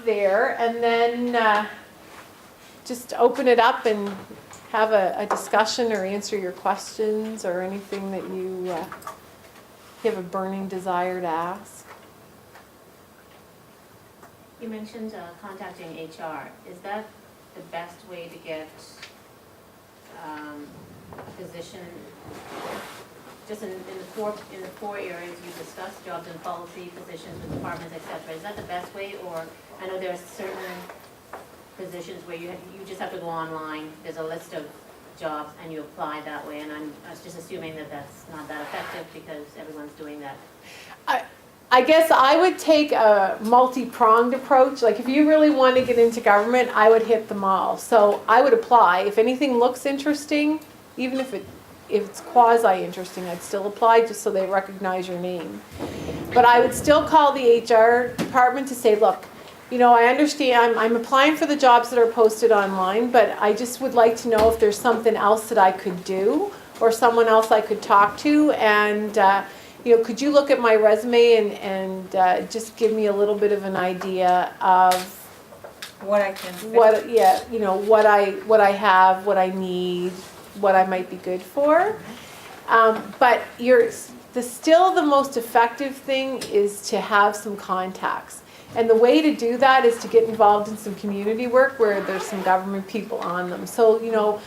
there, and then just open it up and have a discussion or answer your questions or anything that you have a burning desire to ask. You mentioned contacting HR. Is that the best way to get a position? Just in the four areas you discussed, jobs and policy, positions with departments, etc. Is that the best way, or I know there are certain positions where you just have to go online. There's a list of jobs and you apply that way, and I was just assuming that that's not that effective because everyone's doing that. I guess I would take a multi-pronged approach. Like if you really want to get into government, I would hit them all. So I would apply. If anything looks interesting, even if it's quasi-interesting, I'd still apply just so they recognize your name. But I would still call the HR department to say, look, you know, I understand I'm applying for the jobs that are posted online, but I just would like to know if there's something else that I could do or someone else I could talk to, and you know, could you look at my resume and just give me a little bit of an idea of what I can fit. what I have, what I need, what I might be good for. But still the most effective thing is to have some contacts. And the way to do that is to get involved in some community work where there's some government people on them. So, you know,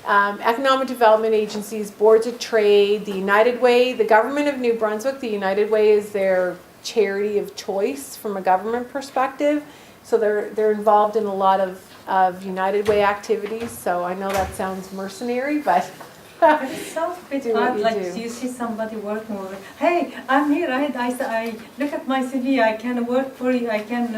economic development agencies, boards of trade, the United Way, the government of New Brunswick, the United Way is their charity of choice from a government perspective. So they're involved in a lot of United Way activities. So I know that sounds mercenary, but It sounds a bit Do what odd, you like do. you see somebody working with, hey, I'm here, I look at my CV, I can work for you, I can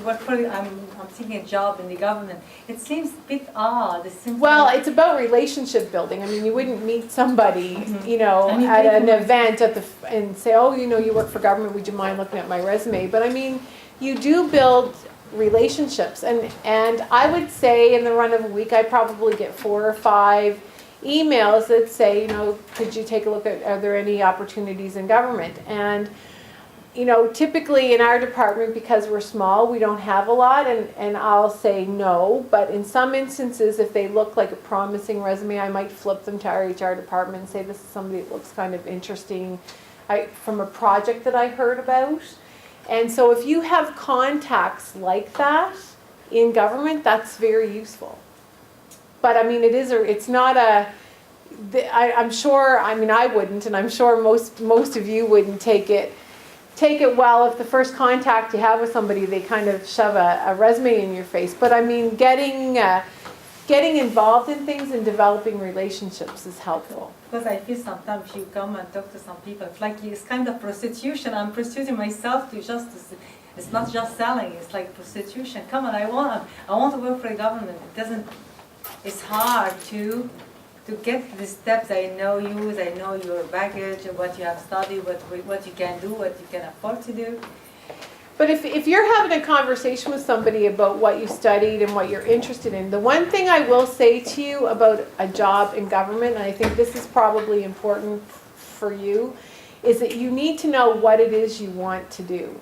work for you, I'm seeking a job in the government. It seems a bit odd. It seems well, like, it's about relationship building. I mean, you wouldn't meet somebody, you know, I mean, at an people- event and say, oh, you know, you work for government, would you mind looking at my resume? But I mean, you do build relationships. And I would say in the run of a week, I probably get 4 or 5 emails that say, you know, could you take a look at, are there any opportunities in government? And, you know, typically in our department, because we're small, we don't have a lot, and I'll say no. But in some instances, if they look like a promising resume, I might flip them to our HR department and say, this is somebody that looks kind of interesting from a project that I heard about. And so if you have contacts like that in government, that's very useful. But I mean, it's not I'm sure, I mean, I wouldn't, and I'm sure most of you wouldn't take it well if the first contact you have with somebody, they kind of shove a resume in your face. But I mean, getting involved in things and developing relationships is helpful. because I feel sometimes if you come and talk to some people, it's kind of prostitution. I'm prostituting myself it's not just selling, it's like prostitution. Come on, I want to work for the government. It's hard to get the steps. I know your baggage, what you have studied, what you can do, what you can afford to do. But if you're having a conversation with somebody about what you studied and what you're interested in, the one thing I will say to you about a job in government, and I think this is probably important for you, is that you need to know what it is you want to do,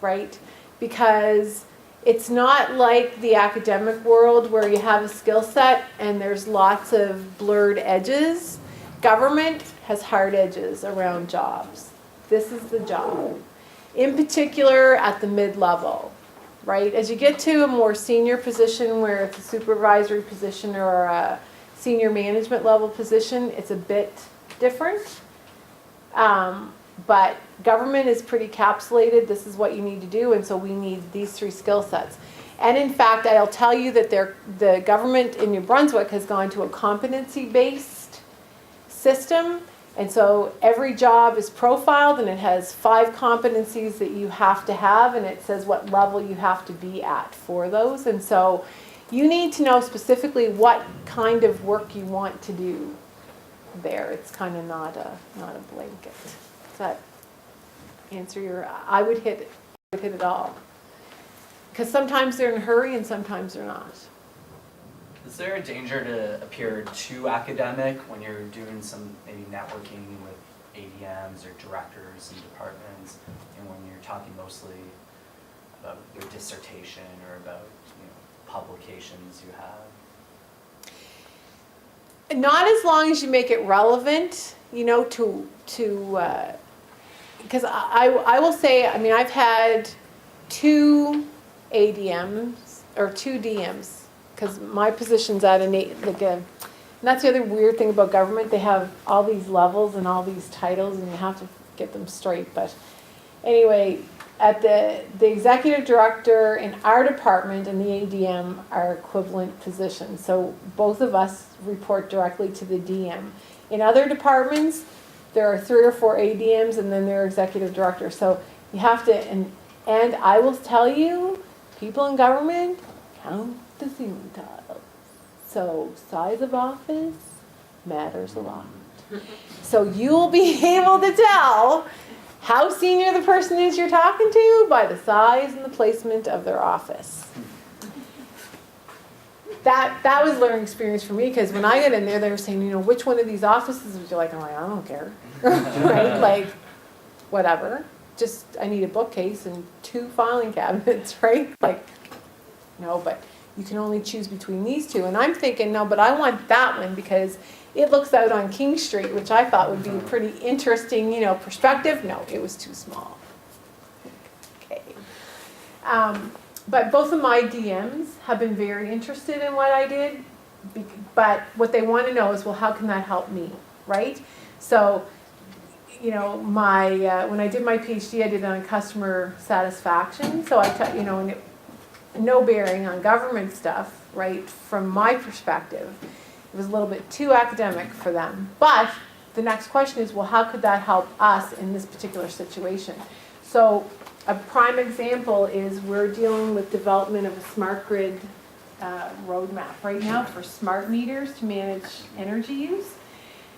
right? Because it's not like the academic world where you have a skill set and there's lots of blurred edges. Government has hard edges around jobs. This is the job. In particular at the mid-level, right? As you get to a more senior position where it's a supervisory position or a senior management level position, it's a bit different. But government is pretty capsulated. This is what you need to do, and so we need these 3 skill sets. And in fact, I'll tell you that the government in New Brunswick has gone to a competency-based system, and so every job is profiled, and it has 5 competencies that you have to have, and it says what level you have to be at for those. And so you need to know specifically what kind of work you want to do there. It's kind of not a blanket. That answer your, I would hit it all. Because sometimes they're in a hurry and sometimes they're not. Is there a danger to appear too academic when you're doing some maybe networking with ADMs or directors and departments, and when you're talking mostly about your dissertation or about publications you have? Not as long as you make it relevant, because I will say, I mean, I've had 2 ADMs or 2 DMs, because my position's at and that's the other weird thing about government. They have all these levels and all these titles, and you have to get them straight. But anyway, at the executive director in our department and the ADM are equivalent positions. So both of us report directly to the DM. In other departments, there are 3 or 4 ADMs, and then there are executive directors. So you have to, and I will tell you, people in government count the ceiling tiles. So size of office matters a lot. So you'll be able to tell how senior the person is you're talking to by the size and the placement of their office. That was learning experience for me, because when I got in there, they were saying, which one of these offices would you like? I'm like, I don't care. Right? Like, whatever. Just, I need a bookcase and 2 filing cabinets, right? Like, no, but you can only choose between these 2. And I'm thinking, no, but I want that one because it looks out on King Street, which I thought would be a pretty interesting, perspective. No, it was too small. Okay. But both of my DMs have been very interested in what I did. But what they want to know is, well, how can that help me, right? So, when I did my PhD, I did it on customer satisfaction. So and no bearing on government stuff, right? From my perspective, it was a little bit too academic for them. But the next question is, well, how could that help us in this particular situation? So a prime example is we're dealing with development of a smart grid roadmap right now for smart meters to manage energy use.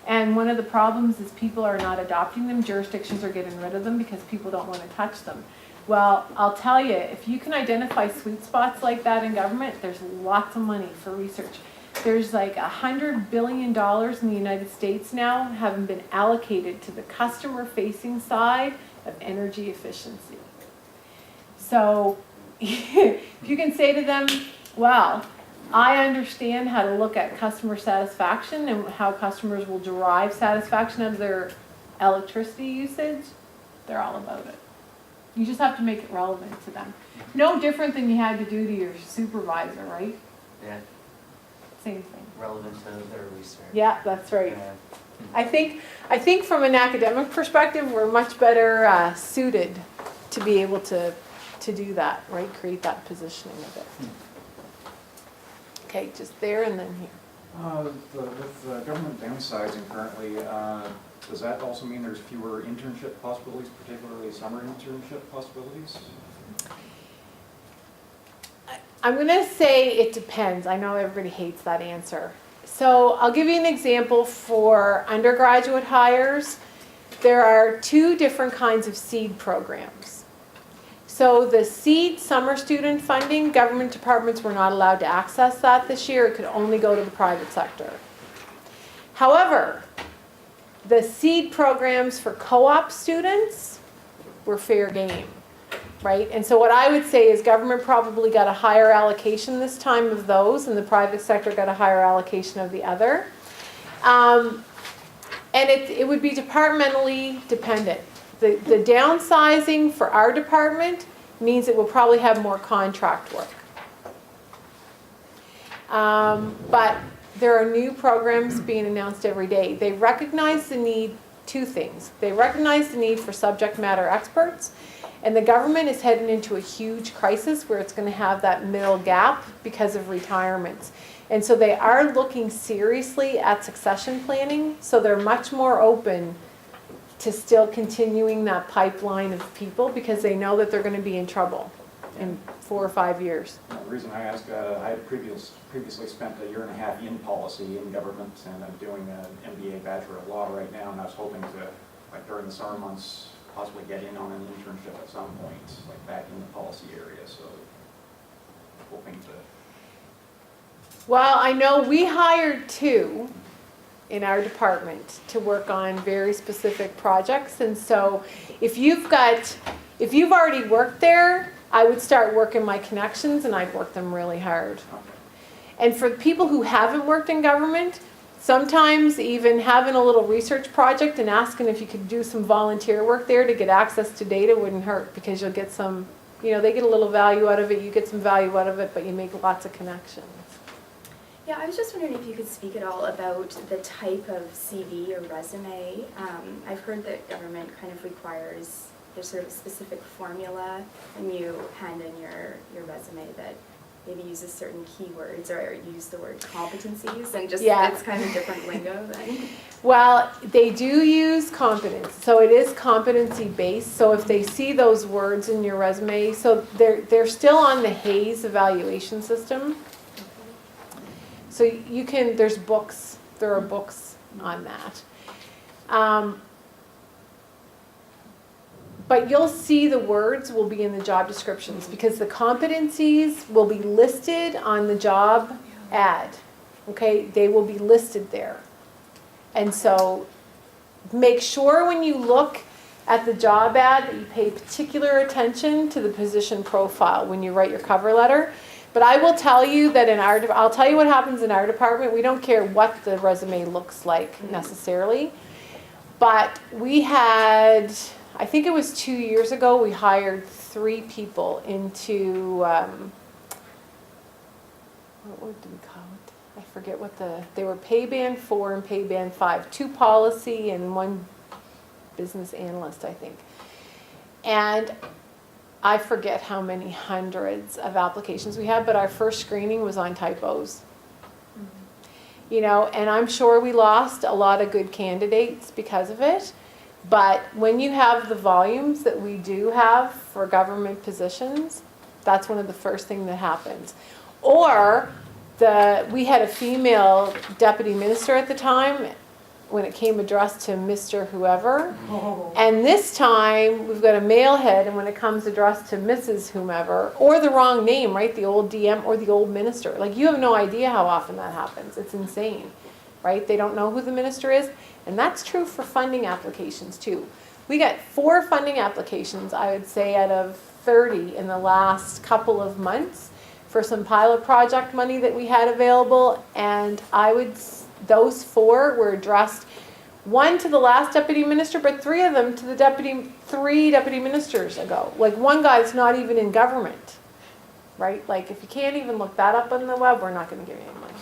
And one of the problems is people are not adopting them. Jurisdictions are getting rid of them because people don't want to touch them. Well, I'll tell you, if you can identify sweet spots like that in government, there's lots of money for research. There's like $100 billion in the United States now having been allocated to the customer-facing side of energy efficiency. So if you can say to them, well, I understand how to look at customer satisfaction and how customers will derive satisfaction of their electricity usage, they're all about it. You just have to make it relevant to them. No different than you had to do to your supervisor, right? Yeah. Same thing. Relevant to their research. Yeah, that's right. Yeah. I think from an academic perspective, we're much better suited to be able to do that, right? Create that positioning of it. Okay, just there and then here. With government downsizing currently, does that also mean there's fewer internship possibilities, particularly summer internship possibilities? I'm going to say it depends. I know everybody hates that answer. So I'll give you an example for undergraduate hires. There are 2 different kinds of SEED programs. So the SEED summer student funding, government departments were not allowed to access that this year. It could only go to the private sector. However, the SEED programs for co-op students were fair game, right? And so what I would say is government probably got a higher allocation this time of those, and the private sector got a higher allocation of the other. And it would be departmentally dependent. The downsizing for our department means it will probably have more contract work. But there are new programs being announced every day. They recognize the need, 2 things. They recognize the need for subject matter experts, and the government is heading into a huge crisis where it's going to have that middle gap because of retirements. And so they are looking seriously at succession planning, so they're much more open to still continuing that pipeline of people because they know that they're going to be in trouble in 4 or 5 years. The reason I ask, I had previously spent 1.5 years in policy in government, and I'm doing an MBA Bachelor of Law right now, and I was hoping to, like during the summer months, possibly get in on an internship at some point, like back in the policy area, so hoping to. Well, I know we hired 2 in our department to work on very specific projects, and so if you've already worked there, I would start working my connections and I'd work them really hard. Okay. And for people who haven't worked in government, sometimes even having a little research project and asking if you could do some volunteer work there to get access to data wouldn't hurt, because you'll get some, they get a little value out of it, you get some value out of it, but you make lots of connections. Yeah, I was just wondering if you could speak at all about the type of CV or resume. I've heard that government kind of requires, there's sort of a specific formula when you hand in your resume that maybe uses certain keywords or use the word competencies, and just Yeah. it's kind of different lingo then. Well, they do use competence, so it is competency based. So if they see those words in your resume, so they're still on the Hayes evaluation system. So you can, there are books on that. But you'll see the words will be in the job descriptions, because the competencies will be listed on the job ad. Okay, they will be listed there. And so make sure when you look at the job ad that you pay particular attention to the position profile when you write your cover letter. But I will tell you that I'll tell you what happens in our department. We don't care what the resume looks like necessarily. But we had, I think it was 2 years ago, we hired 3 people into, what do we call it? I forget what they were pay band 4 and pay band 5, 2 policy and 1 business analyst, I think. And I forget how many hundreds of applications we had, but our first screening was on typos. And I'm sure we lost a lot of good candidates because of it. But when you have the volumes that we do have for government positions, that's one of the first things that happens. Or we had a female deputy minister at the time when it came addressed to Mr. Whoever. Oh. And this time we've got a male head, and when it comes addressed to Mrs. Whomever, or the wrong name, right? The old DM or the old minister. Like, you have no idea how often that happens. It's insane, right? They don't know who the minister is. And that's true for funding applications too. We got 4 funding applications, I would say, out of 30 in the last couple of months for some pilot project money that we had available. And those 4 were addressed, 1 to the last deputy minister, but 3 of them to the 3 deputy ministers ago. Like, one guy's not even in government, right? Like, if you can't even look that up on the web, we're not going to give you any money.